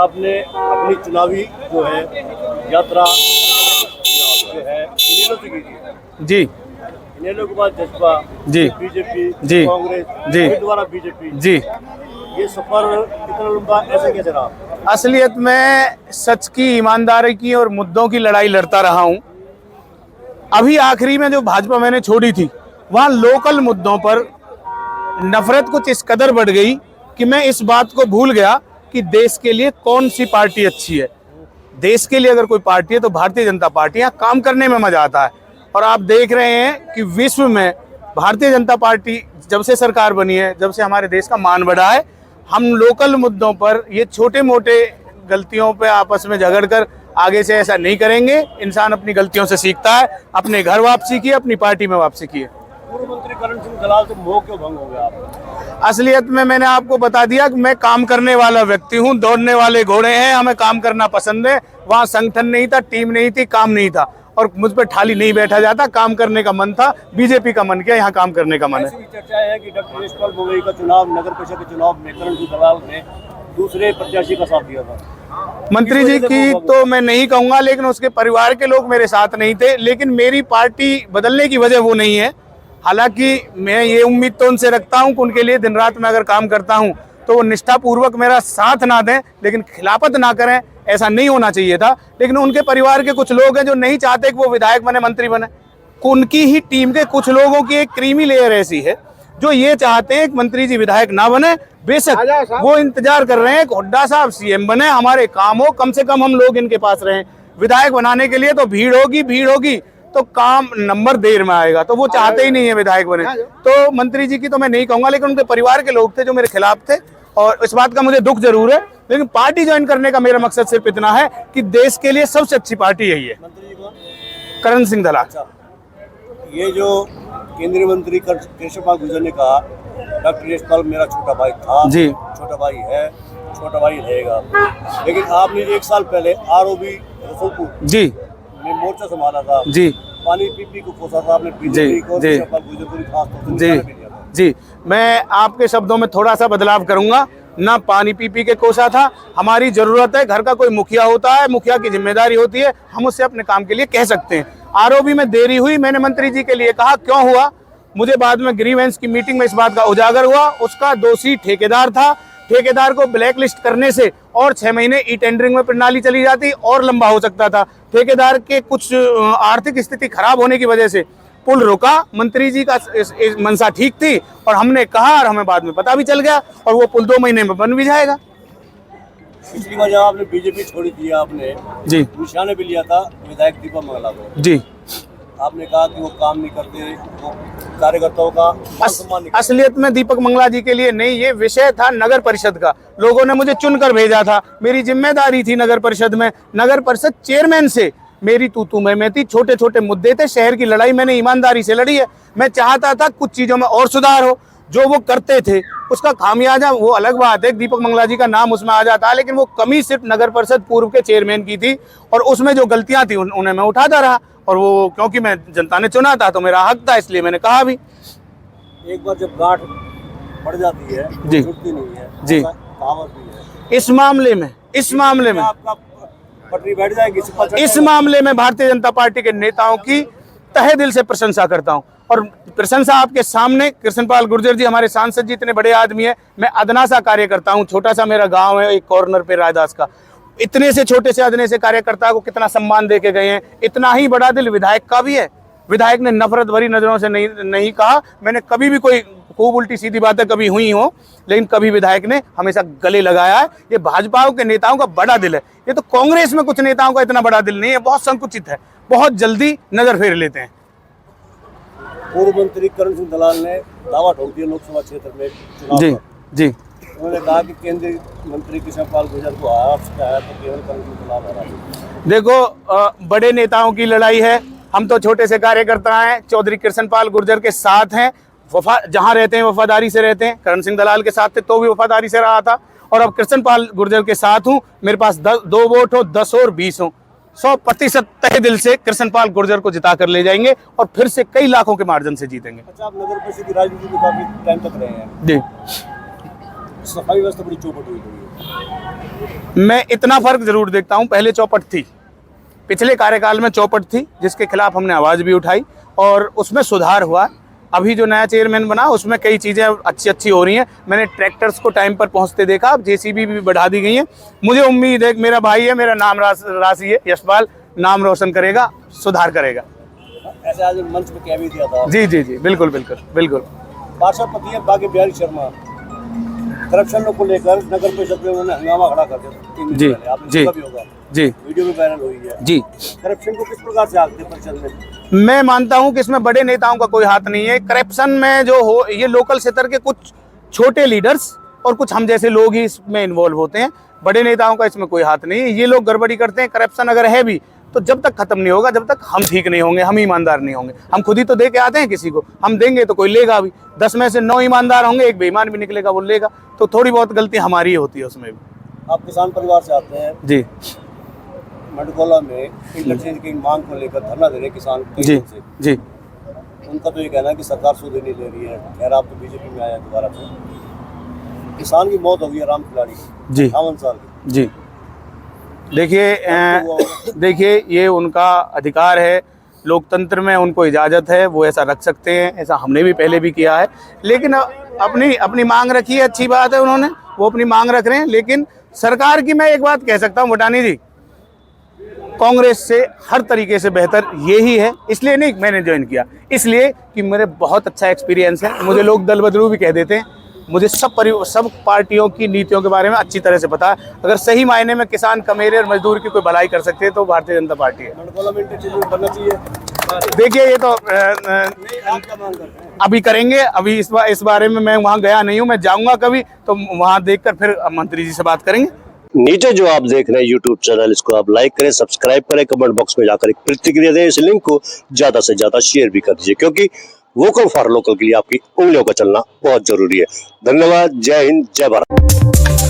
आपने अपनी चुनावी जो है यात्रा जो है इनेलो से की थी। जी। इनेलो के बाद जसपा, जी, बीजेपी, जी, कांग्रेस, जी, फिर दोबारा बीजेपी। जी। ये सफर इतना लंबा ऐसे कैसे रहा? असलियत में सच की, ईमानदारी की और मुद्दों की लड़ाई लड़ता रहा हूं। अभी आखिरी में जो भाजपा मैंने छोड़ी थी, वहां लोकल मुद्दों पर नफरत कुछ इस कदर बढ़ गई कि मैं इस बात को भूल गया कि देश के लिए कौन सी पार्टी अच्छी है। देश के लिए अगर कोई पार्टी है तो भारतीय जनता पार्टी। यहाँ काम करने में मजा आता है। और आप देख रहे हैं कि विश्व में भारतीय जनता पार्टी जब से सरकार बनी है, जब से हमारे देश का मान बढ़ा है, हम लोकल मुद्दों पर, ये छोटे मोटे गलतियों पे आपस में झगड़कर आगे से ऐसा नहीं करेंगे। इंसान अपनी गलतियों से सीखता है। अपने घर वापसी की, अपनी पार्टी में वापसी की है। पूर्व मंत्री करण सिंह दलाल से मोह क्यों भंग हो गया आपका? असलियत में मैंने आपको बता दिया कि मैं काम करने वाला व्यक्ति हूं। दौड़ने वाले घोड़े हैं, हमें काम करना पसंद है। वहां संगठन नहीं था, टीम नहीं थी, काम नहीं था और मुझ पर ठाली नहीं बैठा जाता। काम करने का मन था, बीजेपी का मन किया, यहाँ काम करने का मन है। ऐसी भी चर्चा है कि डॉक्टर यशपाल बोगई का चुनाव, नगर परिषद के चुनाव में करण सिंह दलाल ने दूसरे प्रत्याशी का साथ दिया था। मंत्री जी की तो मैं नहीं कहूंगा, लेकिन उसके परिवार के लोग मेरे साथ नहीं थे। लेकिन मेरी पार्टी बदलने की वजह वो नहीं है। हालांकि मैं ये उम्मीद तो उनसे रखता हूं कि उनके लिए दिन रात में अगर काम करता हूं तो वो निष्ठापूर्वक मेरा साथ ना दें, लेकिन खिलाफत ना करें। ऐसा नहीं होना चाहिए था। लेकिन उनके परिवार के कुछ लोग हैं जो नहीं चाहते कि वो विधायक बने, मंत्री बने। उनकी ही टीम के कुछ लोगों की एक क्रीमी लेयर ऐसी है जो ये चाहते हैं कि मंत्री जी विधायक ना बने। बेशक वो इंतजार कर रहे हैं कि हुड्डा साहब सीएम बने, हमारे काम हो, कम से कम हम लोग इनके पास रहें। विधायक बनाने के लिए तो भीड़ होगी तो काम नंबर देर में आएगा। तो वो चाहते ही नहीं है विधायक बने। तो मंत्री जी की तो मैं नहीं कहूंगा, लेकिन उनके परिवार के लोग थे जो मेरे खिलाफ थे और इस बात का मुझे दुख जरूर है। लेकिन पार्टी ज्वाइन करने का मेरा मकसद सिर्फ इतना है कि देश के लिए सबसे अच्छी पार्टी यही है। मंत्री जी को करण सिंह दलाल। अच्छा, ये जो केंद्रीय मंत्री कृष्णपाल गुर्जर ने कहा डॉक्टर यशपाल मेरा छोटा भाई था, जी, छोटा भाई है, छोटा भाई रहेगा। लेकिन आपने 1 साल पहले आरओबी रसूलपुर जी में मोर्चा संभाला था, जी, पानी पीपी को कोसा था आपने, बीजेपी को, जी, कृष्णपाल गुर्जर को भी खास तौर से जी, निशाना भी दिया था। जी। मैं आपके शब्दों में थोड़ा सा बदलाव करूंगा। ना पानी पी के कोसा था। हमारी जरूरत है, घर का कोई मुखिया होता है, मुखिया की जिम्मेदारी होती है, हम उससे अपने काम के लिए कह सकते हैं। आरओबी में देरी हुई, मैंने मंत्री जी के लिए कहा क्यों हुआ। मुझे बाद में ग्रीवेंस की मीटिंग में इस बात का उजागर हुआ। उसका दोषी ठेकेदार था। ठेकेदार को ब्लैक लिस्ट करने से और 6 महीने ई टेंडरिंग में प्रणाली चली जाती और लंबा हो सकता था। ठेकेदार के कुछ आर्थिक स्थिति खराब होने की वजह से पुल रुका। मंत्री जी का मंशा ठीक थी और हमने कहा और हमें बाद में पता भी चल गया और वो पुल 2 महीने में बन भी जाएगा। पिछली बार जब आपने बीजेपी छोड़ी थी, आपने जी, निशाने भी लिया था विधायक दीपक मंगला को। जी। आपने कहा कि वो काम नहीं करते, वो कार्यकर्ताओं का मान सम्मान नहीं करते। असलियत में दीपक मंगला जी के लिए नहीं, ये विषय था नगर परिषद का। लोगों ने मुझे चुनकर भेजा था, मेरी जिम्मेदारी थी नगर परिषद में। नगर परिषद चेयरमैन से मेरी तू मैं थी। छोटे छोटे मुद्दे थे, शहर की लड़ाई मैंने ईमानदारी से लड़ी है। मैं चाहता था कुछ चीजों में और सुधार हो। जो वो करते थे उसका खामियाजा वो अलग बात है, दीपक मंगला जी का नाम उसमें आ जाता है, लेकिन वो कमी सिर्फ नगर परिषद पूर्व के चेयरमैन की थी और उसमें जो गलतियां थी उन्हें मैं उठाता रहा। और वो क्योंकि मैं जनता ने चुना था तो मेरा हक था, इसलिए मैंने कहा भी। एक बार जब गांठ बढ़ जाती है जी, छूटती नहीं है, जी। कहावत भी है। इस मामले में आपका पटरी बैठ जाएगी। इस मामले में भारतीय जनता पार्टी के नेताओं की तहे दिल से प्रशंसा करता हूं और प्रशंसा आपके सामने। कृष्णपाल गुर्जर जी हमारे सांसद जी इतने बड़े आदमी है, मैं अदना सा कार्यकर्ता हूं। छोटा सा मेरा गांव है एक कॉर्नर पे रायदास का। इतने से छोटे से अदने से कार्यकर्ता को कितना सम्मान दे के गए हैं। इतना ही बड़ा दिल विधायक का भी है। विधायक ने नफरत भरी नजरों से नहीं कहा। मैंने कभी भी कोई खूब उल्टी सीधी बातें कभी हुई हो, लेकिन कभी विधायक ने हमेशा गले लगाया है। ये भाजपा के नेताओं का बड़ा दिल है। ये तो कांग्रेस में कुछ नेताओं का इतना बड़ा दिल नहीं है, बहुत संकुचित है, बहुत जल्दी नजर फेर लेते हैं। पूर्व मंत्री करण सिंह दलाल ने दावा ठोक दिया लोकसभा क्षेत्र में चुनाव जी, पर। जी। उन्होंने कहा कि केंद्रीय मंत्री कृष्णपाल गुर्जर को हार सकता है तो केवल करण सिंह दलाल हरा। देखो, बड़े नेताओं की लड़ाई है, हम तो छोटे से कार्यकर्ता हैं। चौधरी कृष्णपाल गुर्जर के साथ हैं, जहां रहते हैं वफादारी से रहते हैं। करण सिंह दलाल के साथ थे तो भी वफादारी से रहा था और अब कृष्णपाल गुर्जर के साथ हूं। मेरे पास 2 वोट हो, 10 और 20 हो, 100% तहे दिल से कृष्णपाल गुर्जर को जिता कर ले जाएंगे और फिर से कई लाखों के मार्जिन से जीतेंगे। अच्छा, आप नगर परिषद की राजनीति में काफी टाइम तक रहे हैं। जी। सफाई व्यवस्था बड़ी चौपट हुई है। मैं इतना फर्क जरूर देखता हूं, पहले चौपट थी, पिछले कार्यकाल में चौपट थी जिसके खिलाफ हमने आवाज़ भी उठाई और उसमें सुधार हुआ। अभी जो नया चेयरमैन बना उसमें कई चीज़ें अच्छी हो रही हैं। मैंने ट्रैक्टर्स को टाइम पर पहुंचते देखा, अब जेसीबी भी बढ़ा दी गई है। मुझे उम्मीद है कि मेरा भाई है, मेरा नाम राशि है, यशपाल नाम रोशन करेगा, सुधार करेगा। ऐसे आज मंच में कह भी दिया था। जी जी जी, बिल्कुल बिल्कुल बिल्कुल। पार्षद पति है बाकी बिहारी शर्मा, करप्शन को लेकर नगर परिषद में उन्होंने हंगामा खड़ा कर दिया। जी जी भी होगा जी, वीडियो भी वायरल हुई है। जी, करप्शन को किस प्रकार से आगे परिषद में? मैं मानता हूं कि इसमें बड़े नेताओं का कोई हाथ नहीं है। करप्शन में जो हो, ये लोकल स्तर के कुछ छोटे लीडर्स और कुछ हम जैसे लोग ही इसमें इन्वॉल्व होते हैं। बड़े नेताओं का इसमें कोई हाथ नहीं है। ये लोग गड़बड़ी करते हैं। करप्शन अगर है भी तो जब तक खत्म नहीं होगा, जब तक हम ठीक नहीं होंगे, हम ईमानदार नहीं होंगे। हम खुद ही तो दे के आते हैं किसी को, हम देंगे तो कोई लेगा भी। 10 में से 9 ईमानदार होंगे, एक बेईमान भी निकलेगा, वो लेगा। तो थोड़ी बहुत गलती हमारी ही होती है उसमें भी। आप किसान परिवार से आते हैं। जी, मंडकोला में इंटरचेंज की मांग को लेकर धरना दे रहे किसान जी से। जी, उनका तो ये कहना है कि सरकार सूद नहीं ले रही है। खैर आप तो बीजेपी में आए हैं दोबारा से। किसान की मौत हो गई है राम खिलाड़ी की, जी 58 साल की। जी। देखिए ये उनका अधिकार है, लोकतंत्र में उनको इजाज़त है, वो ऐसा रख सकते हैं। ऐसा हमने भी पहले भी किया है। लेकिन अपनी मांग रखी है, अच्छी बात है, उन्होंने वो अपनी मांग रख रहे हैं। लेकिन सरकार की मैं एक बात कह सकता हूँ वटानी जी, कांग्रेस से हर तरीके से बेहतर यही है। इसलिए नहीं मैंने ज्वाइन किया, इसलिए कि मेरे बहुत अच्छा एक्सपीरियंस है। मुझे लोग दल बदलू भी कह देते हैं। मुझे सब पार्टियों की नीतियों के बारे में अच्छी तरह से पता है। अगर सही मायने में किसान, कमेरे और मजदूर की कोई भलाई कर सकते हैं तो भारतीय जनता पार्टी है। मंडकोला में इंटरचेंज बनना चाहिए। देखिए ये तो नहीं, आप क्या मांग करते हैं? अभी करेंगे। अभी इस बारे में मैं वहाँ गया नहीं हूँ, मैं जाऊँगा कभी तो वहाँ देखकर फिर मंत्री जी से बात करेंगे। नीचे जो आप देख रहे हैं यूट्यूब चैनल, इसको आप लाइक करें, सब्सक्राइब करें, कमेंट बॉक्स में जाकर एक प्रतिक्रिया दें। इस लिंक को ज्यादा से ज्यादा शेयर भी कर दीजिए, क्योंकि वोकल फॉर लोकल के लिए आपकी उंगलियों का चलना बहुत जरूरी है। धन्यवाद। जय हिंद, जय भारत।